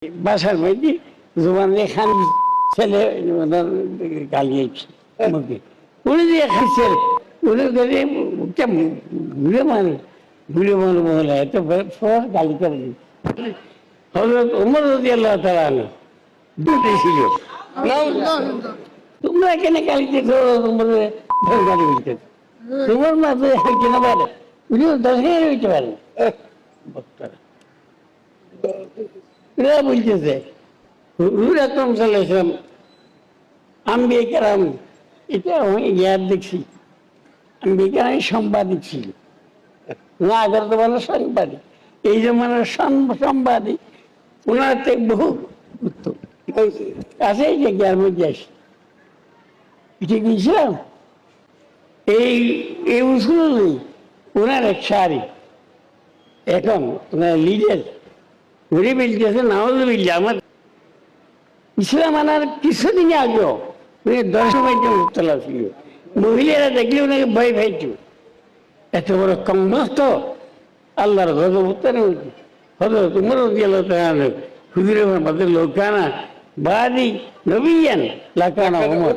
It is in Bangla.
বাসার মধ্যে জুমান খান ছেলে গালিয়েছে মুখে উনি যে খাইছে উনি ঘুরে মানুষ ঘুরে মানুষ মহিলা এত গালি করে হজরত উমর রাদিয়াল্লাহু তাআলা আনহু দুটি ছিল তোমরা এখানে গালিতে গালি বলতে তোমার মাঝে কিনা পারে উনি 10,000 হইতে পারেন বক্তারা এরা বলতেছে হুজুর আকরাম সাল্লাল্লাহু আলাইহি ওয়াসাল্লাম আম্বিয়া কেরাম এটা আমি ইয়াদ দেখছি আম্বিয়া কেরাম সাংবাদিক ছিল না আগের তো বলো সাংবাদিক এই জমানার সাংবাদিক ওনার থেকে বহু উত্তম আছে এই যে জ্ঞান মধ্যে আসি এটা গিয়েছিলাম এই উসুল নেই ওনার এক শাড়ি এখন ওনার লিডার ঘুরে বলতেছে নাউজুবিল্লাহ আমার ইসলাম আনার কিছুদিন আগেও উনি 10 মাইতে মুক্তলা ছিল মহিলারা দেখলে ওনাকে ভয় পাইত এত বড় কম্মস্ত আল্লাহর গজব উত্তরে হযরত উমর রাদিয়াল্লাহু তাআলা হুজুরের মধ্যে লোকানা বাদি নবিয়ান লাকানা উমর